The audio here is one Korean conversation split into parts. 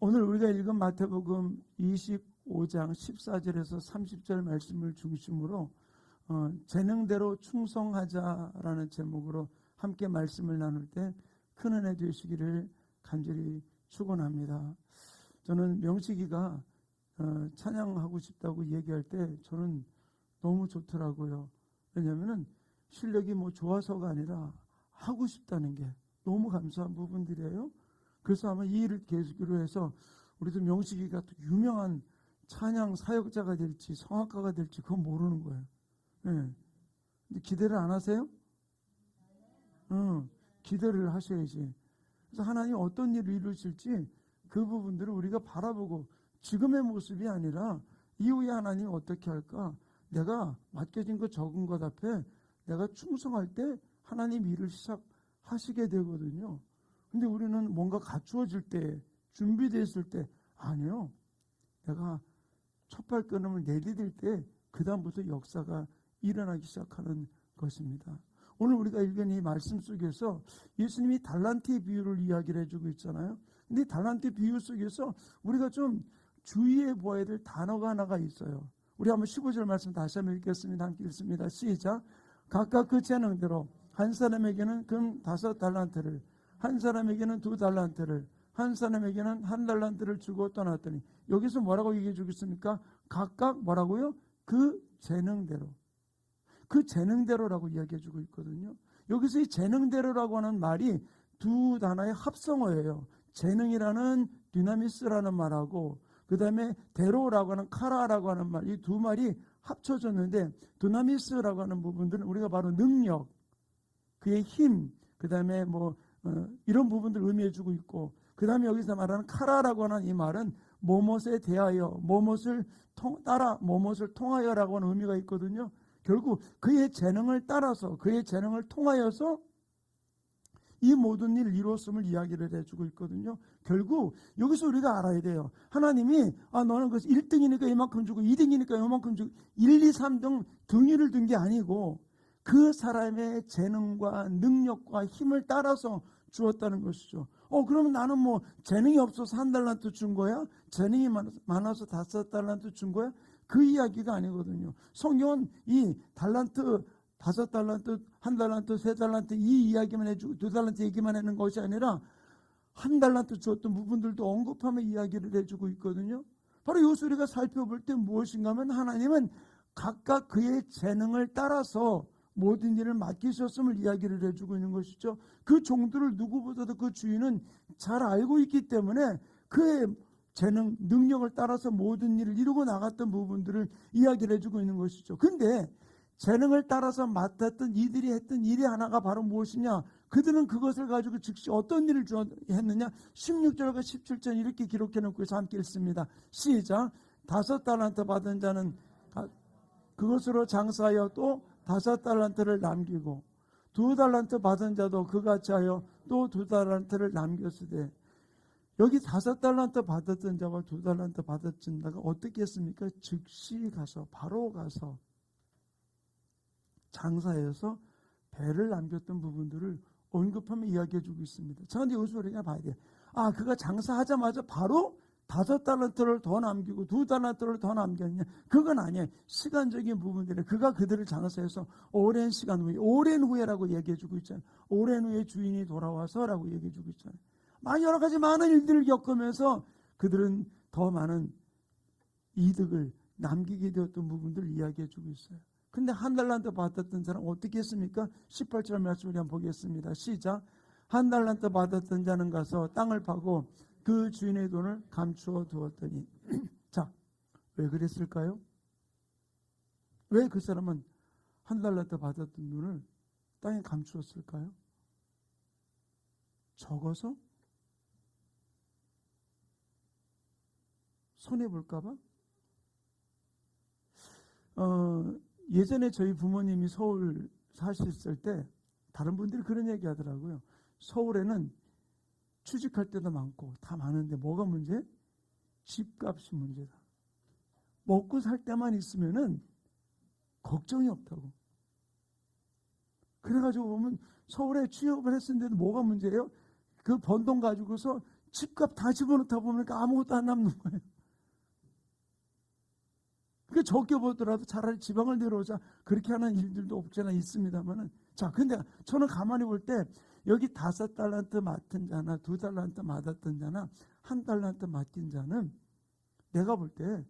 오늘 우리가 읽은 마태복음 25장 14절에서 30절 말씀을 중심으로 재능대로 충성하자라는 제목으로 함께 말씀을 나눌 때 큰 은혜 되시기를 간절히 축원합니다. 저는 명식이가 찬양하고 싶다고 얘기할 때 저는 너무 좋더라고요. 왜냐하면 실력이 뭐 좋아서가 아니라 하고 싶다는 게 너무 감사한 부분들이에요. 그래서 아마 이 일을 계기로 해서 우리도 명식이가 또 유명한 찬양 사역자가 될지 성악가가 될지 그건 모르는 거예요. 네. 근데 기대를 안 하세요? 기대를 하셔야지. 그래서 하나님 어떤 일을 이루실지 그 부분들을 우리가 바라보고 지금의 모습이 아니라 이후에 하나님 어떻게 할까? 내가 맡겨진 것 적은 것 앞에 내가 충성할 때 하나님 일을 시작하시게 되거든요. 근데 우리는 뭔가 갖추어질 때, 준비됐을 때, 아니요. 내가 첫 발걸음을 내디딜 때, 그 다음부터 역사가 일어나기 시작하는 것입니다. 오늘 우리가 읽은 이 말씀 속에서 예수님이 달란트의 비유를 이야기를 해주고 있잖아요. 근데 달란트 비유 속에서 우리가 좀 주의해 보아야 될 단어가 하나가 있어요. 우리 한번 15절 말씀 다시 한번 읽겠습니다. 함께 읽습니다. 시작. 각각 그 재능대로 한 사람에게는 금 5달란트를, 한 사람에게는 2달란트를, 한 사람에게는 1달란트를 주고 떠났더니, 여기서 뭐라고 얘기해 주겠습니까? 각각 뭐라고요? 그 재능대로. 그 재능대로라고 이야기해 주고 있거든요. 여기서 이 재능대로라고 하는 말이 두 단어의 합성어예요. 재능이라는 디나미스라는 말하고 그 다음에 대로라고 하는 카라라고 하는 말, 이 두 말이 합쳐졌는데 디나미스라고 하는 부분들은 우리가 바로 능력, 그의 힘, 그 다음에 이런 부분들을 의미해 주고 있고, 그 다음에 여기서 말하는 카라라고 하는 이 말은 뭐뭇에 대하여, 뭐뭇을 따라, 뭐뭇을 통하여라고 하는 의미가 있거든요. 결국 그의 재능을 따라서, 그의 재능을 통하여서 이 모든 일을 이루었음을 이야기를 해주고 있거든요. 결국 여기서 우리가 알아야 돼요. 하나님이 너는 그 1등이니까 이만큼 주고 2등이니까 이만큼 주고 1, 2, 3등 등위를 둔 게 아니고 그 사람의 재능과 능력과 힘을 따라서 주었다는 것이죠. 그러면 나는 재능이 없어서 1달란트 준 거야? 재능이 많아서 5달란트 준 거야? 그 이야기가 아니거든요. 성경은 이 달란트, 5달란트, 1달란트, 3달란트 이 이야기만 해주고 2달란트 얘기만 하는 것이 아니라 1달란트 주었던 부분들도 언급하며 이야기를 해주고 있거든요. 바로 이 소리가 살펴볼 때 무엇인가 하면 하나님은 각각 그의 재능을 따라서 모든 일을 맡기셨음을 이야기를 해주고 있는 것이죠. 그 종들을 누구보다도 그 주인은 잘 알고 있기 때문에 그의 재능, 능력을 따라서 모든 일을 이루고 나갔던 부분들을 이야기를 해주고 있는 것이죠. 근데 재능을 따라서 맡았던 이들이 했던 일이 하나가 바로 무엇이냐? 그들은 그것을 가지고 즉시 어떤 일을 했느냐? 16절과 17절 이렇게 기록해 놓고 함께 읽습니다. 시작. 5달란트 받은 자는 그것으로 장사하여 또 5달란트를 남기고 2달란트 받은 자도 그같이 하여 또 2달란트를 남겼으되, 여기 5달란트 받았던 자와 2달란트 받았던 자가 어떻게 했습니까? 즉시 가서 바로 가서 장사해서 배를 남겼던 부분들을 언급하며 이야기해 주고 있습니다. 자, 근데 여기서 우리가 봐야 돼요. 그가 장사하자마자 바로 5달란트를 더 남기고 2달란트를 더 남겼냐? 그건 아니에요. 시간적인 부분들에 그가 그들을 장사해서 오랜 시간 후에, 오랜 후에라고 얘기해 주고 있잖아요. 오랜 후에 주인이 돌아와서라고 얘기해 주고 있잖아요. 여러 가지 많은 일들을 겪으면서 그들은 더 많은 이득을 남기게 되었던 부분들을 이야기해 주고 있어요. 근데 1달란트 받았던 사람 어떻게 했습니까? 18절 말씀 우리 한번 보겠습니다. 시작. 1달란트 받았던 자는 가서 땅을 파고 그 주인의 돈을 감추어 두었더니 자, 왜 그랬을까요? 왜 그 사람은 1달란트 받았던 돈을 땅에 감추었을까요? 적어서? 손해볼까봐? 예전에 저희 부모님이 서울 사셨을 때 다른 분들이 그런 얘기 하더라고요. 서울에는 취직할 때도 많고 다 많은데 뭐가 문제? 집값이 문제다. 먹고 살 때만 있으면은 걱정이 없다고. 그래가지고 보면 서울에 취업을 했었는데도 뭐가 문제예요? 그 번 돈 가지고서 집값 다 집어넣다 보니까 아무것도 안 남는 거예요. 그러니까 적게 보더라도 차라리 지방을 내려오자 그렇게 하는 일들도 없잖아 있습니다만은. 자, 근데 저는 가만히 볼 때 여기 5달란트 맡은 자나 2달란트 맡았던 자나 1달란트 맡긴 자는 내가 볼 때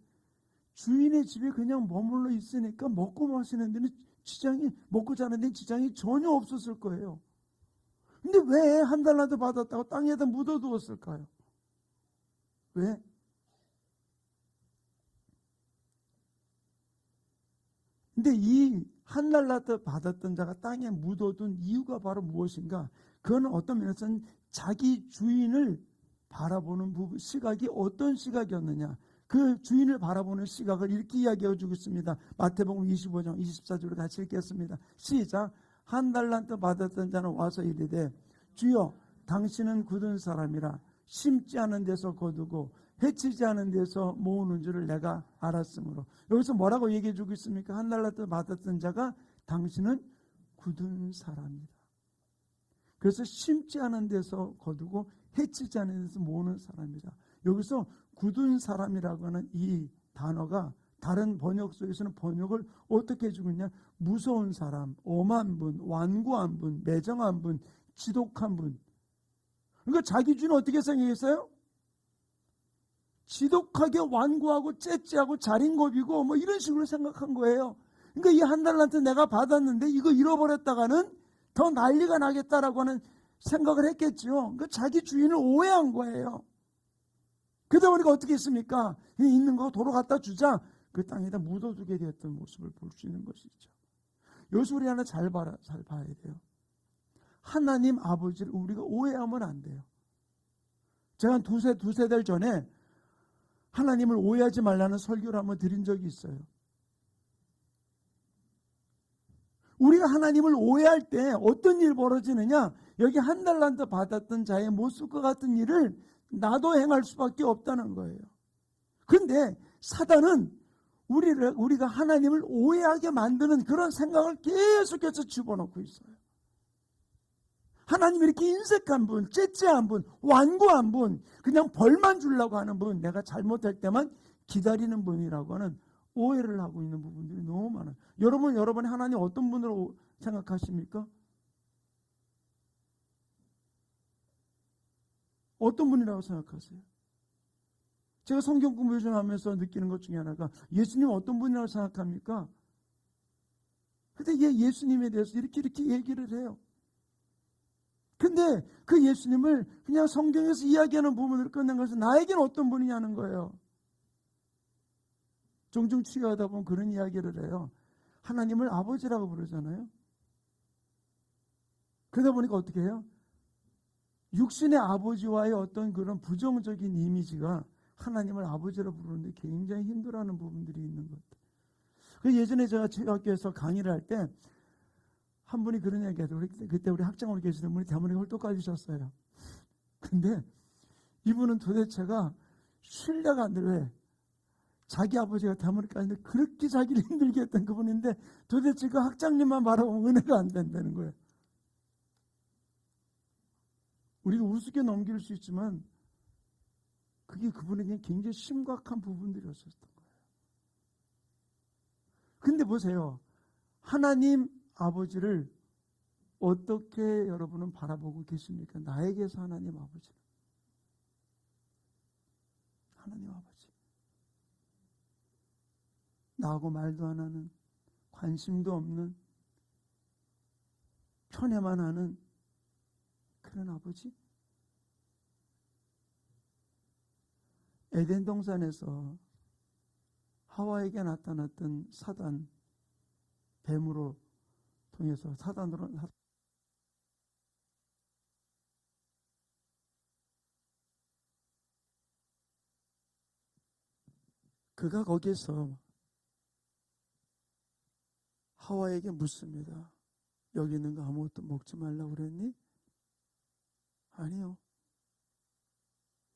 주인의 집에 그냥 머물러 있으니까 먹고 마시는 데는 지장이, 먹고 자는 데는 지장이 전혀 없었을 거예요. 근데 왜 1달란트 받았다고 땅에다 묻어두었을까요? 왜? 근데 이 1달란트 받았던 자가 땅에 묻어둔 이유가 바로 무엇인가? 그건 어떤 면에서는 자기 주인을 바라보는 시각이 어떤 시각이었느냐? 그 주인을 바라보는 시각을 이렇게 이야기해 주고 있습니다. 마태복음 25장 24절을 같이 읽겠습니다. 시작. 1달란트 받았던 자는 와서 이르되 주여 당신은 굳은 사람이라 심지 않은 데서 거두고 해치지 않은 데서 모으는 줄을 내가 알았으므로. 여기서 뭐라고 얘기해 주고 있습니까? 1달란트 받았던 자가 당신은 굳은 사람이다. 그래서 심지 않은 데서 거두고 해치지 않은 데서 모으는 사람이다. 여기서 굳은 사람이라고 하는 이 단어가 다른 번역 속에서는 번역을 어떻게 해주고 있냐? 무서운 사람, 엄한 분, 완고한 분, 매정한 분, 지독한 분. 그러니까 자기 주인 어떻게 생각했어요? 지독하게 완고하고 째째하고 자린고비고 뭐 이런 식으로 생각한 거예요. 그러니까 이 1달란트 내가 받았는데 이거 잃어버렸다가는 더 난리가 나겠다라고 하는 생각을 했겠죠. 그러니까 자기 주인을 오해한 거예요. 그러다 보니까 어떻게 했습니까? 있는 거 도로 갖다 주자. 그 땅에다 묻어두게 되었던 모습을 볼 수 있는 것이죠. 여기서 우리 하나 잘 봐야 돼요. 하나님 아버지를 우리가 오해하면 안 돼요. 제가 두세 달 전에 하나님을 오해하지 말라는 설교를 한번 드린 적이 있어요. 우리가 하나님을 오해할 때 어떤 일이 벌어지느냐? 여기 1달란트 받았던 자의 모습과 같은 일을 나도 행할 수밖에 없다는 거예요. 그런데 사단은 우리가 하나님을 오해하게 만드는 그런 생각을 계속해서 집어넣고 있어요. 하나님 이렇게 인색한 분, 째째한 분, 완고한 분, 그냥 벌만 주려고 하는 분, 내가 잘못할 때만 기다리는 분이라고 하는 오해를 하고 있는 부분들이 너무 많아요. 여러분이 하나님 어떤 분으로 생각하십니까? 어떤 분이라고 생각하세요? 제가 성경 공부 좀 하면서 느끼는 것 중에 하나가 예수님 어떤 분이라고 생각합니까? 근데 예수님에 대해서 이렇게 얘기를 해요. 근데 그 예수님을 그냥 성경에서 이야기하는 부분으로 끝낸 것은 나에게는 어떤 분이냐는 거예요. 종종 취하다 보면 그런 이야기를 해요. 하나님을 아버지라고 부르잖아요. 그러다 보니까 어떻게 해요? 육신의 아버지와의 어떤 그런 부정적인 이미지가 하나님을 아버지로 부르는데 굉장히 힘들어하는 부분들이 있는 것 같아요. 그 예전에 제가 체육학교에서 강의를 할 때 한 분이 그런 얘기 하더라고요. 그때 우리 학장으로 계시던 분이 대머리가 홀떡 가지셨어요. 근데 이분은 도대체가 신뢰가 안 들어요. 자기 아버지가 대머리가 아닌데 그렇게 자기를 힘들게 했던 그분인데 도대체 그 학장님만 바라보면 은혜가 안 된다는 거예요. 우리가 우습게 넘길 수 있지만 그게 그분에게 굉장히 심각한 부분들이었었던 거예요. 근데 보세요. 하나님 아버지를 어떻게 여러분은 바라보고 계십니까? 나에게서 하나님 아버지를. 하나님 아버지. 나하고 말도 안 하는, 관심도 없는, 편애만 하는 그런 아버지? 에덴 동산에서 하와에게 나타났던 사단, 뱀으로 통해서 그가 거기에서 하와에게 묻습니다. 여기 있는 거 아무것도 먹지 말라고 그랬니? 아니요.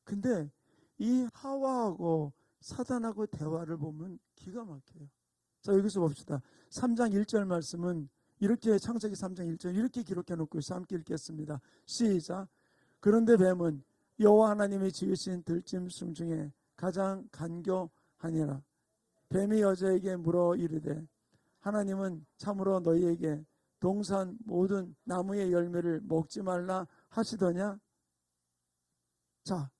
근데 이 하와하고 사단하고 대화를 보면 기가 막혀요. 자, 여기서 봅시다. 3장 1절 말씀은 이렇게 창세기 3장 1절 이렇게 기록해 놓고 있어. 함께 읽겠습니다. 시작. 그런데 뱀은 여호와 하나님이 지으신 들짐승 중에 가장 간교하니라. 뱀이 여자에게 물어 이르되 하나님은 참으로 너희에게 동산 모든 나무의 열매를 먹지 말라 하시더냐? 자,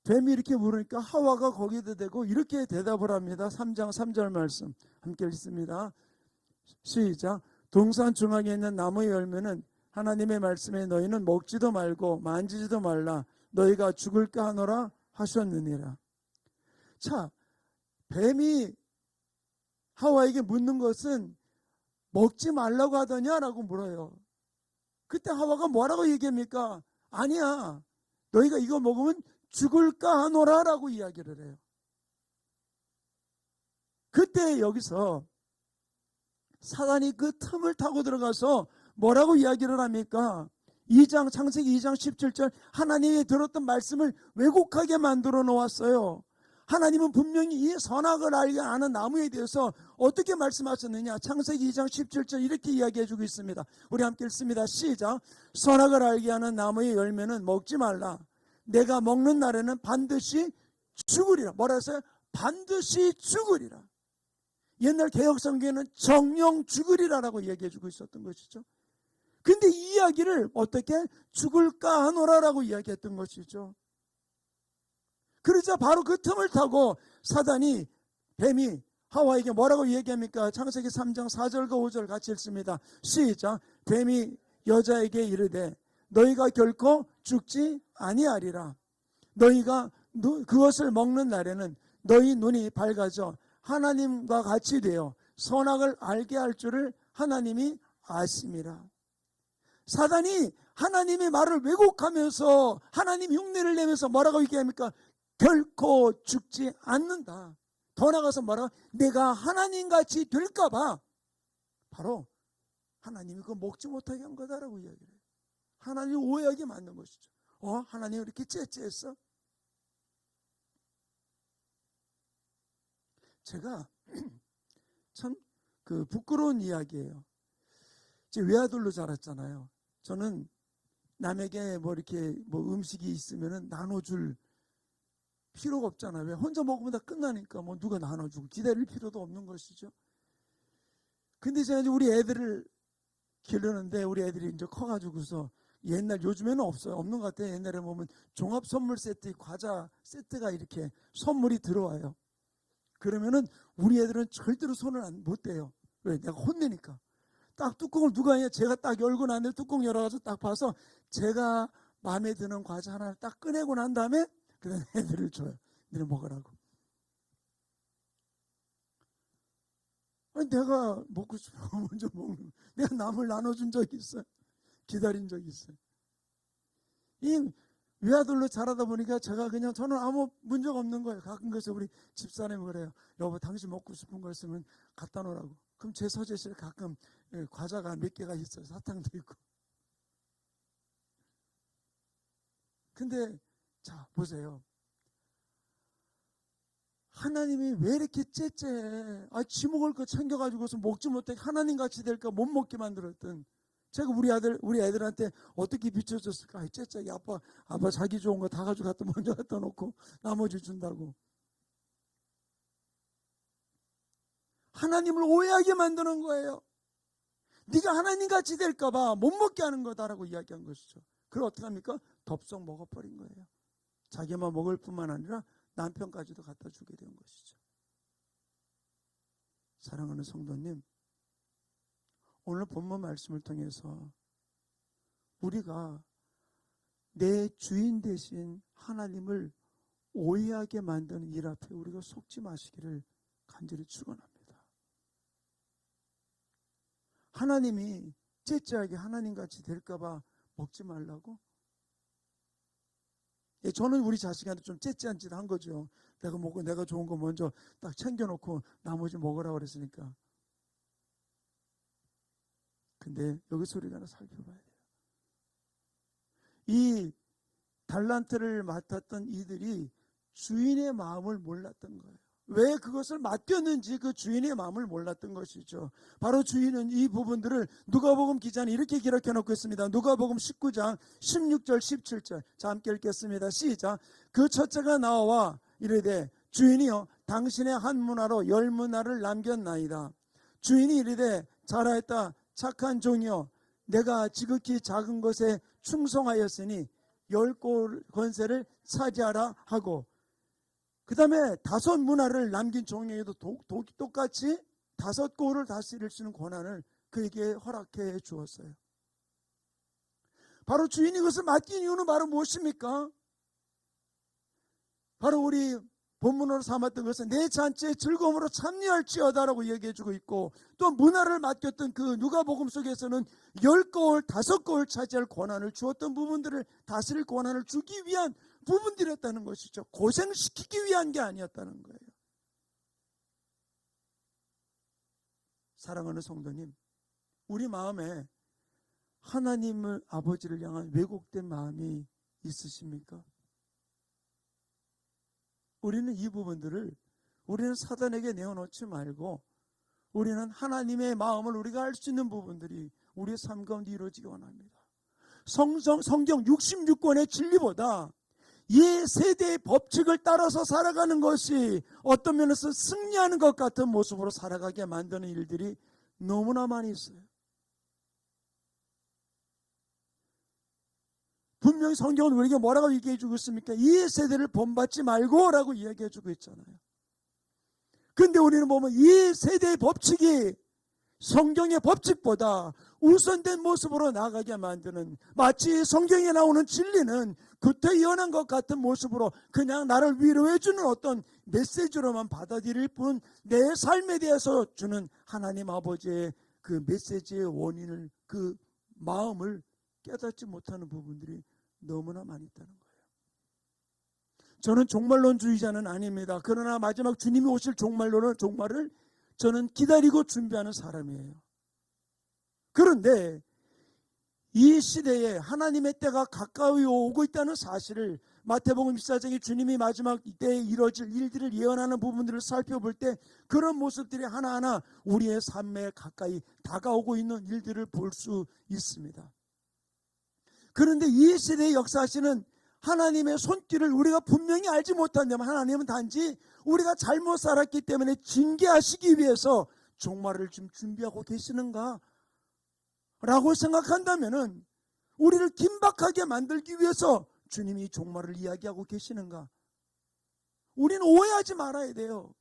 뱀이 이렇게 물으니까 하와가 거기에 대고 이렇게 대답을 합니다. 3장 3절 말씀 함께 읽습니다. 시작. 동산 중앙에 있는 나무의 열매는 하나님의 말씀에 너희는 먹지도 말고 만지지도 말라. 너희가 죽을까 하노라 하셨느니라. 자, 뱀이 하와에게 묻는 것은 먹지 말라고 하더냐라고 물어요. 그때 하와가 뭐라고 얘기합니까? 아니야, 너희가 이거 먹으면 죽을까 하노라 라고 이야기를 해요. 그때 여기서 사단이 그 틈을 타고 들어가서 뭐라고 이야기를 합니까? 창세기 2장 17절 하나님이 들었던 말씀을 왜곡하게 만들어 놓았어요. 하나님은 분명히 이 선악을 알게 아는 나무에 대해서 어떻게 말씀하셨느냐? 창세기 2장 17절 이렇게 이야기해 주고 있습니다. 우리 함께 읽습니다. 시작. 선악을 알게 하는 나무의 열매는 먹지 말라. 내가 먹는 날에는 반드시 죽으리라. 뭐라 했어요? 반드시 죽으리라. 옛날 개혁성경에는 정령 죽으리라라고 얘기해 주고 있었던 것이죠. 근데 이 이야기를 어떻게 죽을까 하노라라고 이야기했던 것이죠. 그러자 바로 그 틈을 타고 사단이 뱀이 하와에게 뭐라고 얘기합니까? 창세기 3장 4절과 5절 같이 읽습니다. 시작. 뱀이 여자에게 이르되 너희가 결코 죽지 아니하리라. 너희가 그것을 먹는 날에는 너희 눈이 밝아져 하나님과 같이 되어 선악을 알게 할 줄을 하나님이 아심이라. 사단이 하나님의 말을 왜곡하면서 하나님 흉내를 내면서 뭐라고 얘기합니까? 결코 죽지 않는다. 더 나아가서 뭐라고? 내가 하나님같이 될까봐 바로 하나님이 그거 먹지 못하게 한 거다라고 이야기를 해요. 하나님을 오해하게 만든 것이죠. 하나님이 이렇게 째째했어? 제가 참 부끄러운 이야기예요. 제 외아들로 자랐잖아요. 저는 남에게 이렇게 음식이 있으면 나눠줄 필요가 없잖아요. 왜? 혼자 먹으면 다 끝나니까 누가 나눠주고 기다릴 필요도 없는 것이죠. 근데 제가 이제 우리 애들을 기르는데 우리 애들이 이제 커가지고서 요즘에는 없어요. 없는 것 같아요. 옛날에 보면 종합 선물 세트, 과자 세트가 이렇게 선물이 들어와요. 그러면은 우리 애들은 절대로 손을 못 대요. 왜? 내가 혼내니까. 딱 뚜껑을 누가 해요? 제가 딱 열고 난 다음에 뚜껑 열어가지고 딱 봐서 제가 마음에 드는 과자 하나를 딱 꺼내고 난 다음에 그다음에 애들을 줘요. 너네 먹으라고. 아니, 내가 먹고 싶어 먼저 먹는. 내가 남을 나눠준 적이 있어요. 기다린 적이 있어요. 이 외아들로 자라다 보니까 저는 아무 문제가 없는 거예요. 가끔 그래서 우리 집사람이 그래요. 여보, 당신 먹고 싶은 거 있으면 갖다 놓으라고. 그럼 제 서재실에 가끔 과자가 몇 개가 있어요. 사탕도 있고. 근데 자, 보세요. 하나님이 왜 이렇게 째째해? 지 먹을 거 챙겨가지고서 먹지 못하게 하나님 같이 될까 못 먹게 만들었던. 제가 우리 애들한테 어떻게 비춰줬을까? 째째하게 아빠 자기 좋은 거 다 가져갔다 먼저 갖다 놓고 나머지 준다고. 하나님을 오해하게 만드는 거예요. 네가 하나님 같이 될까봐 못 먹게 하는 거다라고 이야기한 것이죠. 그걸 어떻게 합니까? 덥석 먹어버린 거예요. 자기만 먹을 뿐만 아니라 남편까지도 갖다 주게 된 것이죠. 사랑하는 성도님, 오늘 본문 말씀을 통해서 우리가 내 주인 되신 하나님을 오해하게 만드는 일 앞에 우리가 속지 마시기를 간절히 축원합니다. 하나님이 째째하게 하나님같이 될까봐 먹지 말라고? 저는 우리 자식한테 좀 째째한 짓 한 거죠. 내가 먹고 내가 좋은 거 먼저 딱 챙겨놓고 나머지 먹으라고 그랬으니까. 근데 여기서 우리가 하나 살펴봐야 돼요. 이 달란트를 맡았던 이들이 주인의 마음을 몰랐던 거예요. 왜 그것을 맡겼는지 그 주인의 마음을 몰랐던 것이죠. 바로 주인은 이 부분들을 누가복음 기자는 이렇게 기록해 놓고 있습니다. 누가복음 19장 16절 17절. 자, 함께 읽겠습니다. 시작. 그 첫째가 나와 이르되 주인이여 당신의 한 문화로 10문화를 남겼나이다. 주인이 이르되 잘하였다 착한 종이여 내가 지극히 작은 것에 충성하였으니 10골 권세를 차지하라 하고, 그 다음에 5문화를 남긴 종에게도 똑같이 5골을 다스릴 수 있는 권한을 그에게 허락해 주었어요. 바로 주인이 그것을 맡긴 이유는 바로 무엇입니까? 바로 우리 본문으로 삼았던 것은 내 잔치에 즐거움으로 참여할지어다라고 얘기해주고 있고, 또 문화를 맡겼던 그 누가복음 속에서는 10거울 5거울 차지할 권한을 주었던 부분들을 다스릴 권한을 주기 위한 부분들이었다는 것이죠. 고생시키기 위한 게 아니었다는 거예요. 사랑하는 성도님, 우리 마음에 하나님을 아버지를 향한 왜곡된 마음이 있으십니까? 우리는 이 부분들을 우리는 사단에게 내어놓지 말고 우리는 하나님의 마음을 우리가 알 수 있는 부분들이 우리의 삶 가운데 이루어지기 원합니다. 성경 66권의 진리보다 이 세대의 법칙을 따라서 살아가는 것이 어떤 면에서 승리하는 것 같은 모습으로 살아가게 만드는 일들이 너무나 많이 있어요. 분명히 성경은 우리에게 뭐라고 얘기해 주고 있습니까? 이 세대를 본받지 말고 라고 이야기해 주고 있잖아요. 근데 우리는 보면 이 세대의 법칙이 성경의 법칙보다 우선된 모습으로 나아가게 만드는, 마치 성경에 나오는 진리는 구태의연한 것 같은 모습으로 그냥 나를 위로해 주는 어떤 메시지로만 받아들일 뿐, 내 삶에 대해서 주는 하나님 아버지의 그 메시지의 원인을, 그 마음을 깨닫지 못하는 부분들이 너무나 많이 있다는 거예요. 저는 종말론주의자는 아닙니다. 그러나 마지막 주님이 오실 종말을 저는 기다리고 준비하는 사람이에요. 그런데 이 시대에 하나님의 때가 가까이 오고 있다는 사실을 마태복음 24장에 주님이 마지막 때에 이루어질 일들을 예언하는 부분들을 살펴볼 때 그런 모습들이 하나하나 우리의 삶에 가까이 다가오고 있는 일들을 볼 수 있습니다. 그런데 이 시대에 역사하시는 하나님의 손길을 우리가 분명히 알지 못한다면, 하나님은 단지 우리가 잘못 살았기 때문에 징계하시기 위해서 종말을 좀 준비하고 계시는가 라고 생각한다면, 우리를 긴박하게 만들기 위해서 주님이 종말을 이야기하고 계시는가, 우리는 오해하지 말아야 돼요.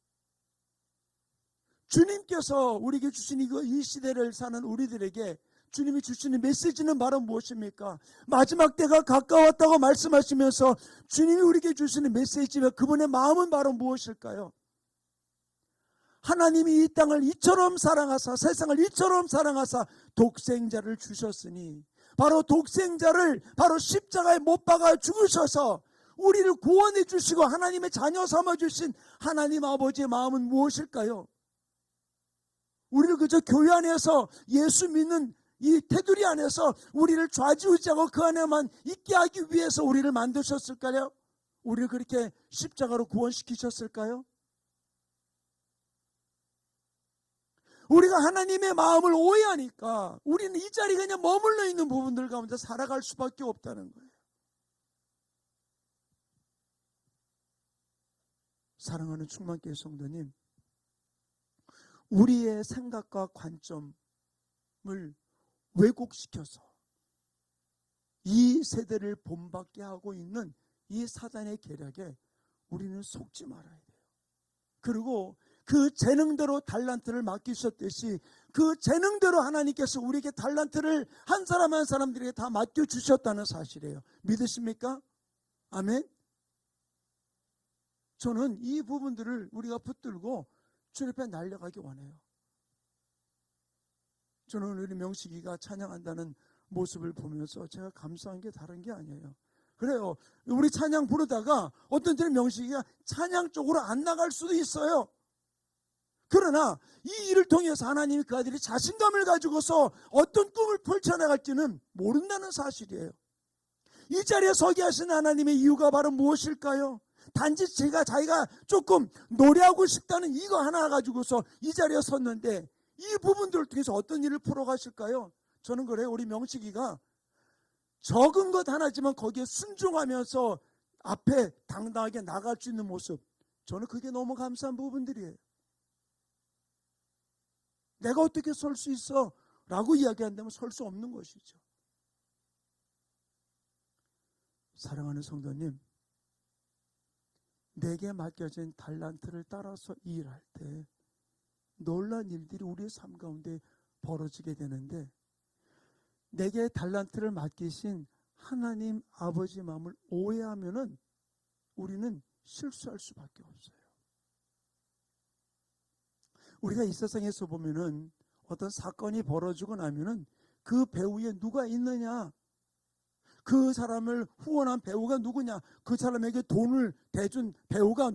주님께서 우리에게 주신 이 시대를 사는 우리들에게 주님이 주시는 메시지는 바로 무엇입니까? 마지막 때가 가까웠다고 말씀하시면서 주님이 우리에게 주시는 메시지와 그분의 마음은 바로 무엇일까요? 하나님이 이 땅을 이처럼 사랑하사, 세상을 이처럼 사랑하사 독생자를 주셨으니, 바로 독생자를 바로 십자가에 못 박아 죽으셔서 우리를 구원해 주시고 하나님의 자녀 삼아 주신 하나님 아버지의 마음은 무엇일까요? 우리를 그저 교회 안에서 예수 믿는 이 테두리 안에서 우리를 좌지우지하고 그 안에만 있게 하기 위해서 우리를 만드셨을까요? 우리를 그렇게 십자가로 구원시키셨을까요? 우리가 하나님의 마음을 오해하니까 우리는 이 자리에 그냥 머물러 있는 부분들 가운데 살아갈 수밖에 없다는 거예요. 사랑하는 충만교회 성도님, 우리의 생각과 관점을 왜곡시켜서 이 세대를 본받게 하고 있는 이 사단의 계략에 우리는 속지 말아야 돼요. 그리고 그 재능대로 달란트를 맡기셨듯이 그 재능대로 하나님께서 우리에게 달란트를 한 사람 한 사람들에게 다 맡겨주셨다는 사실이에요. 믿으십니까? 아멘. 저는 이 부분들을 우리가 붙들고 주님 앞에 날려가기 원해요. 저는 우리 명식이가 찬양한다는 모습을 보면서 제가 감사한 게 다른 게 아니에요. 그래요. 우리 찬양 부르다가 어떤 때는 명식이가 찬양 쪽으로 안 나갈 수도 있어요. 그러나 이 일을 통해서 하나님이 그 아들이 자신감을 가지고서 어떤 꿈을 펼쳐나갈지는 모른다는 사실이에요. 이 자리에 서게 하신 하나님의 이유가 바로 무엇일까요? 단지 자기가 조금 노래하고 싶다는 이거 하나 가지고서 이 자리에 섰는데 이 부분들을 통해서 어떤 일을 풀어가실까요? 저는 그래요. 우리 명식이가 적은 것 하나지만 거기에 순종하면서 앞에 당당하게 나갈 수 있는 모습, 저는 그게 너무 감사한 부분들이에요. 내가 어떻게 설 수 있어? 라고 이야기한다면 설 수 없는 것이죠. 사랑하는 성도님, 내게 맡겨진 달란트를 따라서 일할 때 놀라운 일들이 우리의 삶 가운데 벌어지게 되는데, 내게 달란트를 맡기신 하나님 아버지 마음을 오해하면은 우리는 실수할 수밖에 없어요. 우리가 이 세상에서 보면은 어떤 사건이 벌어지고 나면은 그 배후에 누가 있느냐, 그 사람을 후원한 배우가 누구냐, 그 사람에게 돈을 대준 배우가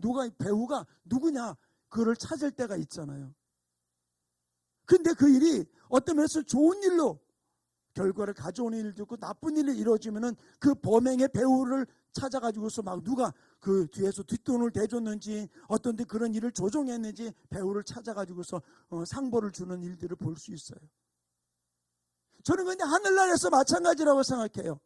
누구냐, 그를 찾을 때가 있잖아요. 근데 그 일이 어떤 면에서 좋은 일로 결과를 가져오는 일도 있고 나쁜 일이 이루어지면은 그 범행의 배우를 찾아가지고서 막 누가 그 뒤에서 뒷돈을 대줬는지, 어떤 데 그런 일을 조종했는지 배우를 찾아가지고서 상보를 주는 일들을 볼 수 있어요. 저는 근데 하늘나라에서 마찬가지라고 생각해요.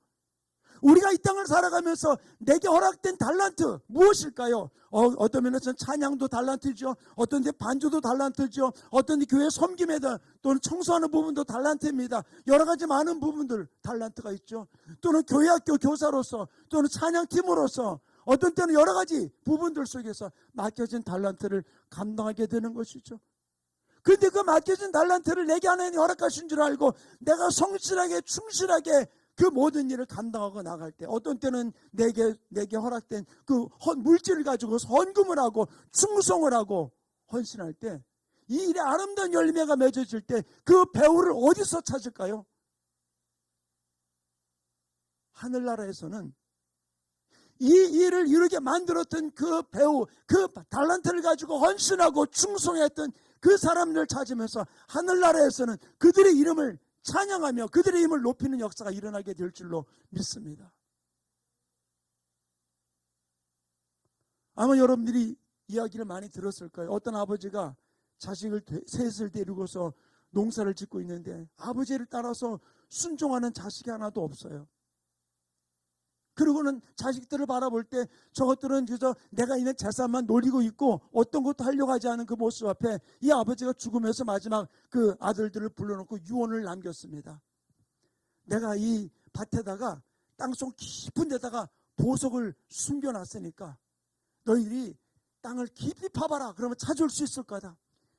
우리가 이 땅을 살아가면서 내게 허락된 달란트 무엇일까요? 어떤 면에서는 찬양도 달란트죠. 어떤 데 반주도 달란트죠. 어떤 데 교회 섬김에 또는 청소하는 부분도 달란트입니다. 여러 가지 많은 부분들 달란트가 있죠. 또는 교회학교 교사로서, 또는 찬양팀으로서, 어떤 때는 여러 가지 부분들 속에서 맡겨진 달란트를 감당하게 되는 것이죠. 그런데 그 맡겨진 달란트를 내게 하나님이 허락하신 줄 알고 내가 성실하게 충실하게 그 모든 일을 감당하고 나갈 때, 어떤 때는 내게 허락된 그 물질을 가지고 헌금을 하고 충성을 하고 헌신할 때, 이 일에 아름다운 열매가 맺어질 때 그 배우를 어디서 찾을까요? 하늘나라에서는 이 일을 이루게 만들었던 그 배우, 그 달란트를 가지고 헌신하고 충성했던 그 사람들을 찾으면서 하늘나라에서는 그들의 이름을 찬양하며 그들의 힘을 높이는 역사가 일어나게 될 줄로 믿습니다. 아마 여러분들이 이야기를 많이 들었을 거예요. 어떤 아버지가 자식을 셋을 데리고서 농사를 짓고 있는데 아버지를 따라서 순종하는 자식이 하나도 없어요. 그리고는 자식들을 바라볼 때 저것들은 그저 내가 있는 재산만 노리고 있고 어떤 것도 하려고 하지 않은 그 모습 앞에 이 아버지가 죽으면서 마지막 그 아들들을 불러놓고 유언을 남겼습니다. 내가 이 밭에다가 땅속 깊은 데다가 보석을 숨겨놨으니까 너희들이 땅을 깊이 파봐라. 그러면 찾을 수 있을 거다.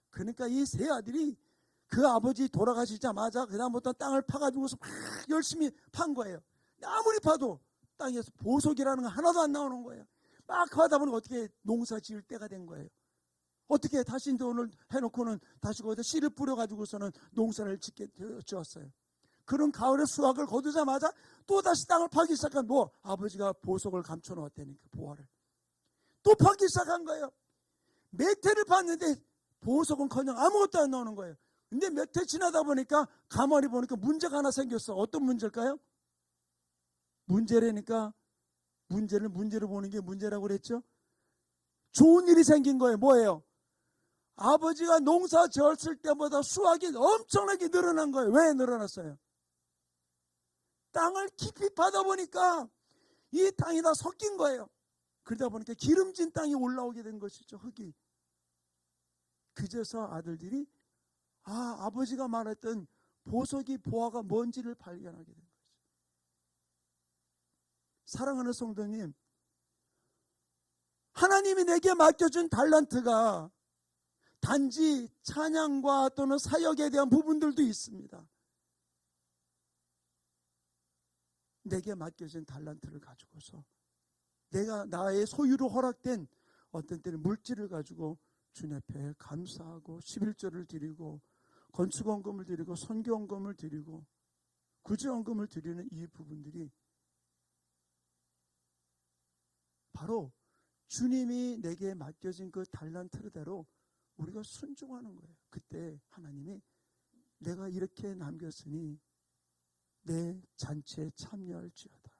그러니까 이 세 아들이 그 아버지 돌아가시자마자 그다음부터 땅을 파가지고서 막 열심히 판 거예요. 아무리 파도 땅에서 보석이라는 거 하나도 안 나오는 거예요. 막 하다 보니 어떻게 농사 지을 때가 된 거예요. 어떻게 다시 돈을 해놓고는 다시 거기다 씨를 뿌려가지고서는 농사를 지었어요. 그런 가을에 수확을 거두자마자 또 다시 땅을 파기 시작한 아버지가 보석을 감춰놓았다니까, 보화를. 또 파기 시작한 거예요. 몇 해를 팠는데 보석은커녕 아무것도 안 나오는 거예요. 근데 몇 해 지나다 보니까 가만히 보니까 문제가 하나 생겼어. 어떤 문제일까요? 문제라니까 문제를 문제로 보는 게 문제라고 그랬죠? 좋은 일이 생긴 거예요. 뭐예요? 아버지가 농사 지었을 때보다 수확이 엄청나게 늘어난 거예요. 왜 늘어났어요? 땅을 깊이 파다 보니까 이 땅이 다 섞인 거예요. 그러다 보니까 기름진 땅이 올라오게 된 것이죠. 흙이. 그제서 아들들이 아버지가 말했던 보석이 보화가 뭔지를 발견하게 된 거죠. 사랑하는 성도님, 하나님이 내게 맡겨준 달란트가 단지 찬양과 또는 사역에 대한 부분들도 있습니다. 내게 맡겨진 달란트를 가지고서 내가 나의 소유로 허락된 어떤 때는 물질을 가지고 주님 앞에 감사하고 11조를 드리고 건축원금을 드리고 선교원금을 드리고 구제원금을 드리는 이 부분들이 바로 주님이 내게 맡겨진 그 달란트대로 우리가 순종하는 거예요. 그때 하나님이 내가 이렇게 남겼으니 내 잔치에 참여할지어다.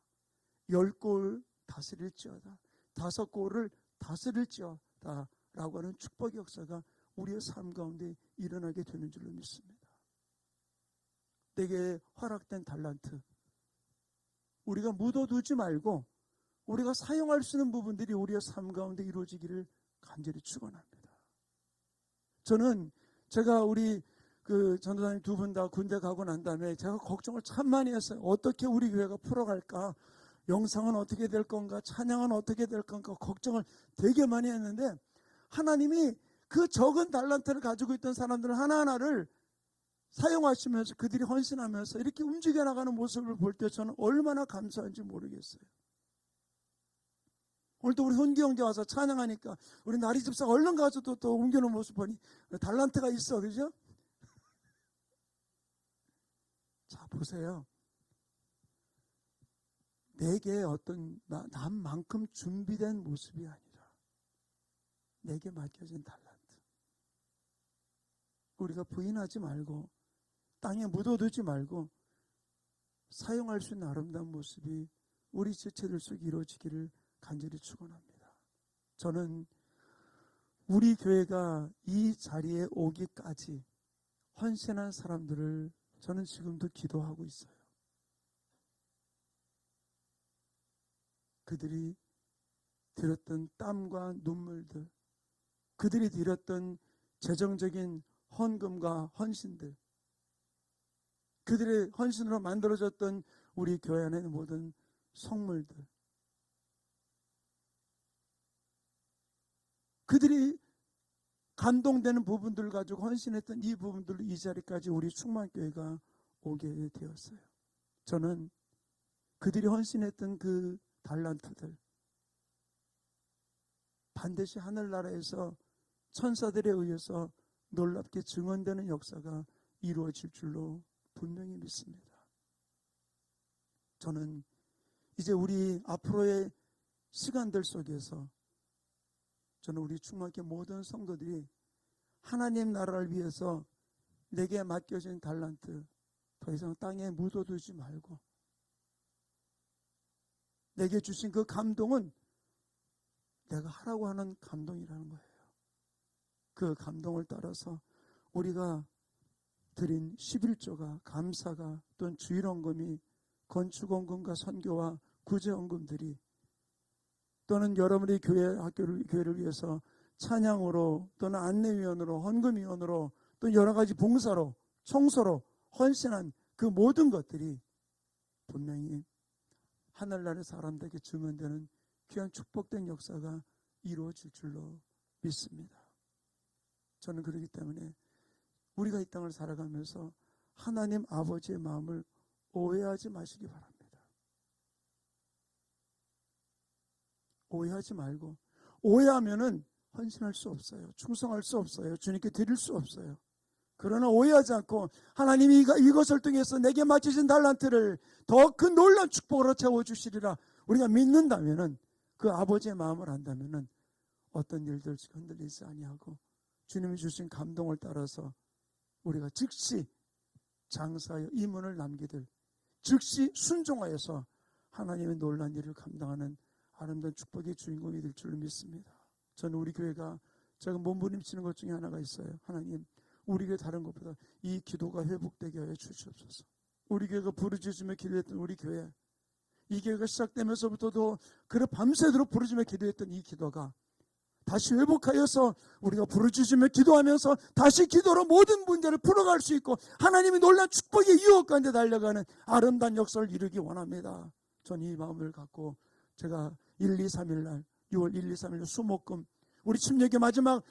10골 다스릴지어다. 다섯 골을 다스릴지어다 라고 하는 축복의 역사가 우리의 삶 가운데 일어나게 되는 줄로 믿습니다. 내게 허락된 달란트, 우리가 묻어두지 말고 우리가 사용할 수 있는 부분들이 우리의 삶 가운데 이루어지기를 간절히 축원합니다. 저는 제가 우리 전도사님 두 분 다 군대 가고 난 다음에 제가 걱정을 참 많이 했어요. 어떻게 우리 교회가 풀어갈까? 영상은 어떻게 될 건가? 찬양은 어떻게 될 건가? 걱정을 되게 많이 했는데 하나님이 그 적은 달란트를 가지고 있던 사람들 하나하나를 사용하시면서 그들이 헌신하면서 이렇게 움직여 나가는 모습을 볼 때 저는 얼마나 감사한지 모르겠어요. 오늘도 우리 훈기 형제 와서 찬양하니까 우리 나리 집사가 얼른 가서 또 옮겨놓은 모습 보니 달란트가 있어, 그죠? 자, 보세요. 내게 어떤 남만큼 준비된 모습이 아니라 내게 맡겨진 달란트. 우리가 부인하지 말고 땅에 묻어두지 말고 사용할 수 있는 아름다운 모습이 우리 지체들 속에 이루어지기를 간절히 축원합니다. 저는 우리 교회가 이 자리에 오기까지 헌신한 사람들을 저는 지금도 기도하고 있어요. 그들이 들였던 땀과 눈물들, 그들이 드렸던 재정적인 헌금과 헌신들, 그들의 헌신으로 만들어졌던 우리 교회 안에 모든 성물들, 그들이 감동되는 부분들을 가지고 헌신했던 이 부분들로 이 자리까지 우리 충만교회가 오게 되었어요. 저는 그들이 헌신했던 그 달란트들 반드시 하늘나라에서 천사들에 의해서 놀랍게 증언되는 역사가 이루어질 줄로 분명히 믿습니다. 저는 이제 우리 앞으로의 시간들 속에서 저는 우리 충만교회 모든 성도들이 하나님 나라를 위해서 내게 맡겨진 달란트 더 이상 땅에 묻어두지 말고 내게 주신 그 감동은 내가 하라고 하는 감동이라는 거예요. 그 감동을 따라서 우리가 드린 11조가 감사가 또는 주일헌금이 건축헌금과 선교와 구제헌금들이 또는 여러분의 교회를 위해서 찬양으로 또는 안내위원으로 헌금위원으로 또 여러 가지 봉사로 청소로 헌신한 그 모든 것들이 분명히 하늘나라의 사람들에게 증언되는 귀한 축복된 역사가 이루어질 줄로 믿습니다. 저는 그렇기 때문에 우리가 이 땅을 살아가면서 하나님 아버지의 마음을 오해하지 마시기 바랍니다. 오해하지 말고, 오해하면은 헌신할 수 없어요. 충성할 수 없어요. 주님께 드릴 수 없어요. 그러나 오해하지 않고 하나님이 이것을 통해서 내게 맡기신 달란트를 더 큰 놀라운 축복으로 채워주시리라 우리가 믿는다면은, 그 아버지의 마음을 안다면은 어떤 일들 흔들리지 아니하고 주님이 주신 감동을 따라서 우리가 즉시 장사하여 이문을 남기들, 즉시 순종하여서 하나님의 놀라운 일을 감당하는 아름다운 축복의 주인공이 될 줄로 믿습니다. 저는 우리 교회가 제가 몸부림치는 것 중에 하나가 있어요. 하나님, 우리 교회 다른 것보다 이 기도가 회복되게 하여 주시옵소서. 우리 교회가 부르짖으며 기도했던 우리 교회, 이 교회가 시작되면서부터도 그래 밤새도록 부르짖으며 기도했던 이 기도가 다시 회복하여서 우리가 부르짖으며 기도하면서 다시 기도로 모든 문제를 풀어갈 수 있고 하나님이 놀라운 축복의 유혹 가운데 달려가는 아름다운 역사를 이루기 원합니다. 전 이 마음을 갖고 제가 1, 2, 3일 날 6월 1, 2, 3일 수목금 우리 침례교 마지막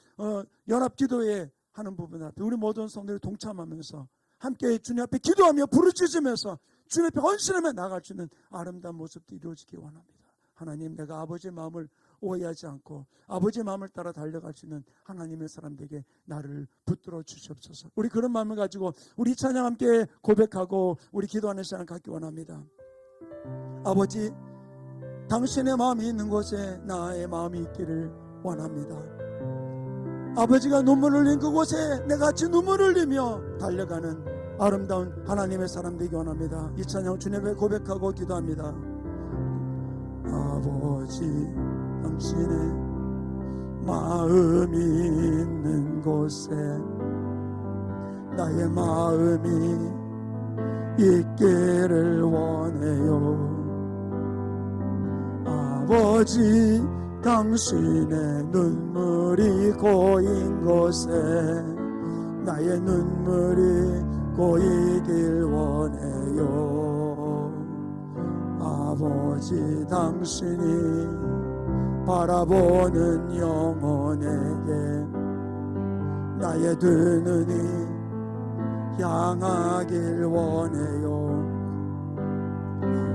연합기도회 하는 부분 앞에 우리 모든 성도들이 동참하면서 함께 주님 앞에 기도하며 부르짖으면서 주님 앞에 헌신하며 나갈 수 있는 아름다운 모습도 이루어지기 원합니다. 하나님, 내가 아버지의 마음을 오해하지 않고 아버지의 마음을 따라 달려갈 수 있는 하나님의 사람들에게 나를 붙들어 주시옵소서. 우리 그런 마음을 가지고 우리 찬양 함께 고백하고 우리 기도하는 시간 갖기 원합니다. 아버지, 당신의 마음이 있는 곳에 나의 마음이 있기를 원합니다. 아버지가 눈물을 흘린 그곳에 내가 같이 눈물을 흘리며 달려가는 아름다운 하나님의 사람 되기 원합니다. 이 찬양 주님을 고백하고 기도합니다. 아버지, 당신의 마음이 있는 곳에 나의 마음이 있기를 원해요. 아버지, 당신의 눈물이 고인 곳에 나의 눈물이 고이길 원해요. 아버지, 당신이 바라보는 영혼에게 나의 두 눈이 향하길 원해요.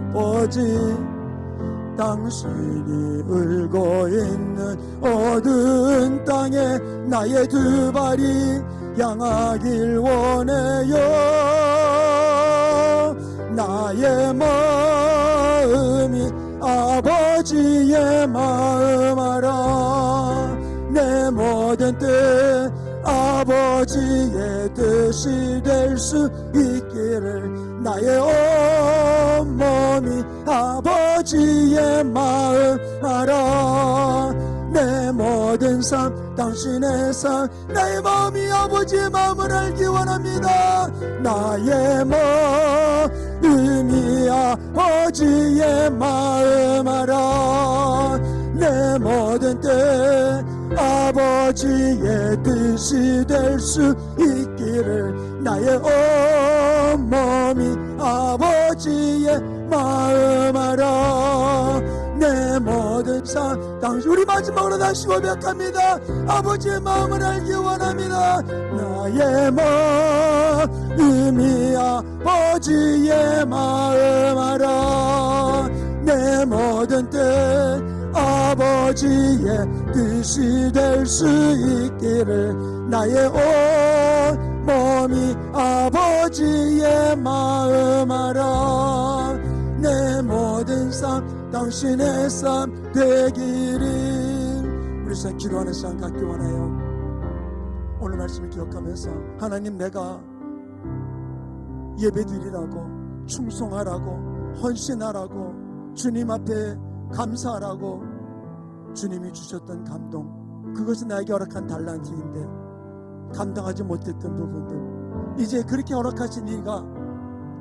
아버지, 당신이 울고 있는 어두운 땅에 나의 두 발이 향하길 원해요. 나의 마음이 아버지의 마음 알아. 내 모든 뜻 아버지의 뜻이 될 수 있기를 나의 온몸이 아버지의 마음 알아. 내 모든 삶 당신의 삶 나의 마음이 아버지의 마음을 알기 원합니다. 나의 마음이 아버지의 마음 알아. 내 모든 뜻 아버지의 뜻이 될 수 있기를 나의 온몸이 아버지의 마음 알아. 내 모든 삶 당신 우리 마지막으로 다시 고백합니다. 아버지의 마음을 알기 원합니다. 나의 마음이 아버지의 마음 알아. 내 모든 뜻 아버지의 뜻이 될 수 있기를 나의 온몸이 아버지의 마음 알아. 내 모든 삶 당신의 삶 되기를. 우리 시간 기도하는 시간 갖기 원해요. 오늘 말씀을 기억하면서 하나님, 내가 예배드리라고, 충성하라고, 헌신하라고, 주님 앞에 감사하라고 주님이 주셨던 감동, 그것이 나에게 허락한 달란트인데 감당하지 못했던 부분들, 이제 그렇게 허락하신 이가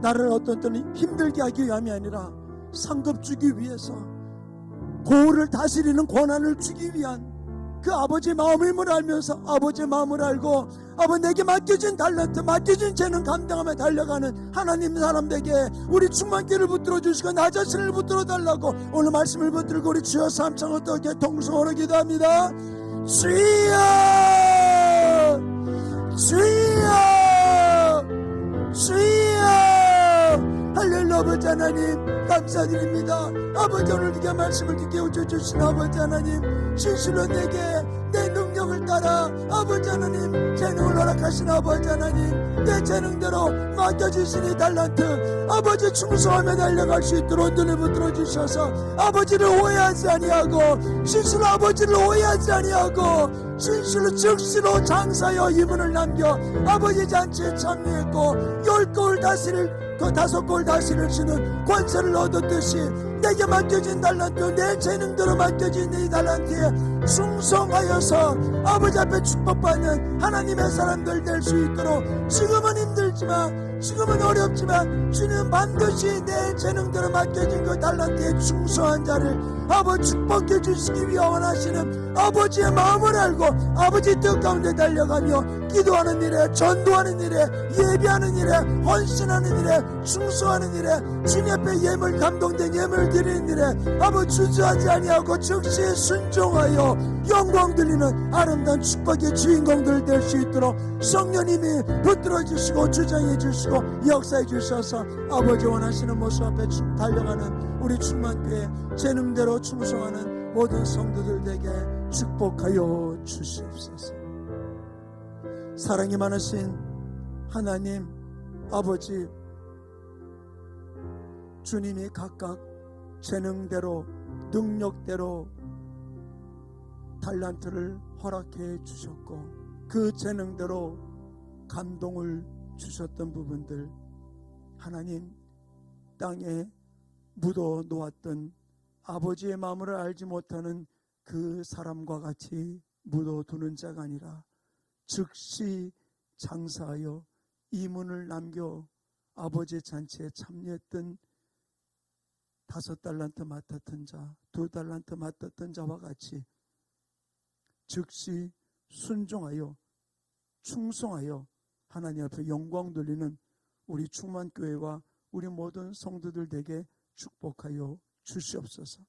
나를 어떤 때는 힘들게 하기 위함이 아니라 상급 주기 위해서, 고을을 다스리는 권한을 주기 위한 그 아버지의 마음을 알면서, 아버지의 마음을 알고 아버지 내게 맡겨진 달란트, 맡겨진 재능 감당하며 달려가는 하나님 사람들에게 우리 충만기를 붙들어 주시고 나 자신을 붙들어 달라고 오늘 말씀을 붙들고 우리 주여 삼창 어떻게 통성으로 기도합니다. 주여, 주여, 주여. 할렐루야. 아버지 하나님 감사드립니다. 아버지, 오늘 네가 말씀을 듣게 해주신 아버지 하나님, 진실로 내게 내 능력을 따라 아버지 하나님 재능을 허락하신 아버지 하나님, 내 재능대로 맡겨주신 이 달란트 아버지 충성하며 달려갈 수 있도록 눈을 붙들어 주셔서 아버지를 오해하지 아니하고, 진실로 아버지를 오해하지 아니하고 진실로 즉시로 장사여 이문을 남겨 아버지 잔치에 참여했고 10골 다스릴 그 5골 다스릴 수 있는 권세를 얻었듯이 내게 맡겨진 달란트, 내 재능대로 맡겨진 이 달란트에 충성하여서 아버지 앞에 축복받는 하나님의 사람들 될 수 있도록, 지금은 힘들지만, 지금은 어렵지만 주님 반드시 내 재능대로 맡겨진 그 달란트에 충성한 자를 아버지 축복해 주시기 위해 원하시는 아버지의 마음을 알고 아버지 뜻 가운데 달려가며 기도하는 일에, 전도하는 일에, 예배하는 일에, 헌신하는 일에, 충성하는 일에, 주님 앞에 예물, 감동된 예물 드리는 일에 아버지 주저하지 아니하고 즉시 순종하여 영광 들리는 아름다운 축복의 주인공들 될 수 있도록 성령님이 붙들어 주시고 주장해 주시고 역사해 주셔서 아버지 원하시는 모습 앞에 달려가는 우리 충만교회 재능대로 충성하는 모든 성도들에게 축복하여 주시옵소서. 사랑이 많으신 하나님 아버지, 주님이 각각 재능대로 능력대로 달란트를 허락해 주셨고 그 재능대로 감동을 주셨던 부분들, 하나님 땅에 묻어 놓았던 아버지의 마음을 알지 못하는 그 사람과 같이 묻어두는 자가 아니라 즉시 장사하여 이문을 남겨 아버지의 잔치에 참여했던 5달란트 맡았던 자, 2달란트 맡았던 자와 같이 즉시 순종하여 충성하여 하나님 앞에 영광 돌리는 우리 충만교회와 우리 모든 성도들 에게 축복하여 주시옵소서.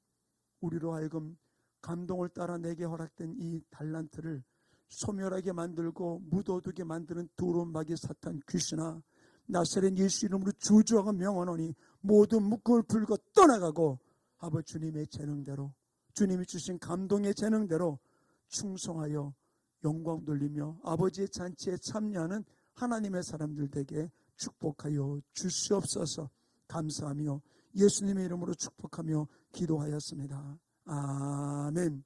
우리로 하여금 감동을 따라 내게 허락된 이 달란트를 소멸하게 만들고 묻어두게 만드는 두려운 마귀 사탄 귀신아, 나사렛 예수 이름으로 주저하고 명하노니 모든 묶음을 풀고 떠나가고 아버지 주님의 재능대로, 주님이 주신 감동의 재능대로 충성하여 영광 돌리며 아버지의 잔치에 참여하는 하나님의 사람들에게 축복하여 주시옵소서. 감사하며 예수님의 이름으로 축복하며 기도하였습니다. 아멘.